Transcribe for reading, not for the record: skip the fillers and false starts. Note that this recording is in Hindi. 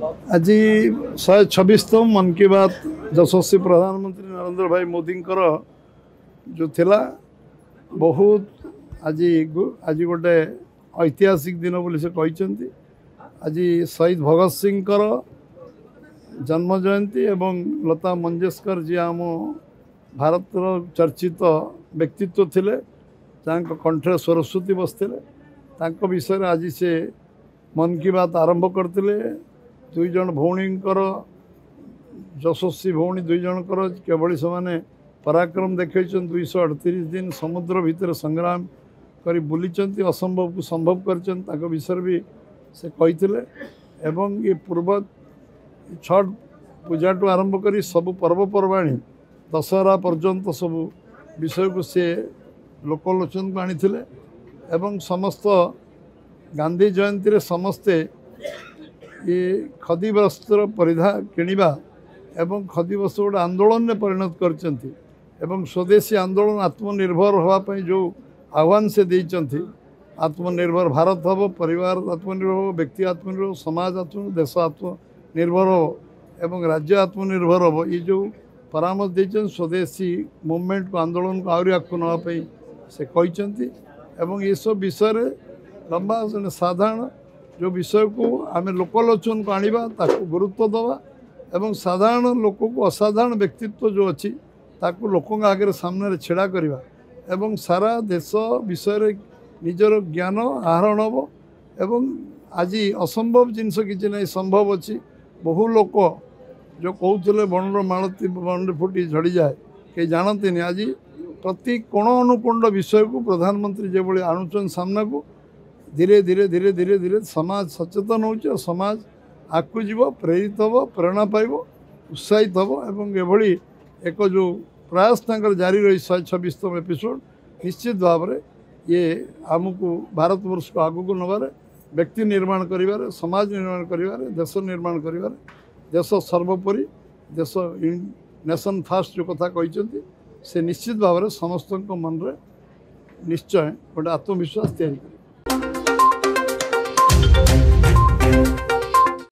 आज 126तम मन की बात यशस्वी प्रधानमंत्री नरेंद्र भाई मोदी जो थिला बहुत आज आज गोटे ऐतिहासिक दिन बोली से कहते। आज शहीद भगत सिंह जन्म जयंती एवं लता मंगेशकर जी आम भारत चर्चित व्यक्तित्व थिले कंठे सरस्वती बसते विषय आज से मन की बात आरंभ करते। दुई जन भौणीकर यशस्वी भौणी दुई जनकर केवल से पराक्रम देखते 238 दिन समुद्र भितर संग्राम कर बुली असंभव को संभव कर विषय भी से कहते। एवं ये पूर्व छठ पूजा टू आरंभ कर सब पर्वपर्वाणी दशहरा पर्यंत सब विषय को सी लोकलोचन को आनी एवं समस्त गांधी जयंती रे समस्ते ये खदी वस्त्र परिधान किणवा एवं खदी वस्त्र गोटे आंदोलन में परिणत करचंती एवं स्वदेशी आंदोलन आत्मनिर्भर होगापी जो आह्वान से देइचंती। आत्मनिर्भर भारत हम, परिवार आत्मनिर्भर हो, व्यक्ति आत्मनिर्भर हो, समाज आत्मनिर्भर, देश आत्मनिर्भर हो एवं राज्य आत्मनिर्भर हो। ये जो परामर्श देइचन स्वदेशी मूवमेंट को आंदोलन को आहरी आगू नापी से कहते। एवं ये सब विषय लंबा साधारण जो विषय को आम लोकलोचन को आनिबा ताकू गुरुत्व दवा एवं साधारण लोक को असाधारण व्यक्तित्व जो अच्छी ताकू लोकों आगे सामने छेड़ा करवा एवं सारा देश विषय निजर ज्ञान आहरण हम एवं आज असंभव जिनस किसी नहीं संभव अच्छी। बहु लोक जो कहते बणर मालती बण फुटी झड़ी जाए कहीं जानते नहीं। आज प्रति कोण अनुकोण विषय को प्रधानमंत्री जो भाई आणुचन सामना को धीरे धीरे धीरे धीरे धीरे समाज सचेतन हो, समाज आगू जीव, प्रेरित हम, प्रेरणा पाइब, उत्साहित हम एवं एभली एक जो प्रयास तंकर जारी रही 126तम एपिसोड निश्चित भाव में ये आमको भारत वर्ष को आगू नबार व्यक्ति निर्माण करिवारे, समाज निर्माण करिवारे, देश निर्माण करिवारे, देश सर्वोपरि देश नेशन फास्ट जो कथा कहते से निश्चित भाव में समस्त मन रे निश्चय गोटे आत्मविश्वास तैयारी।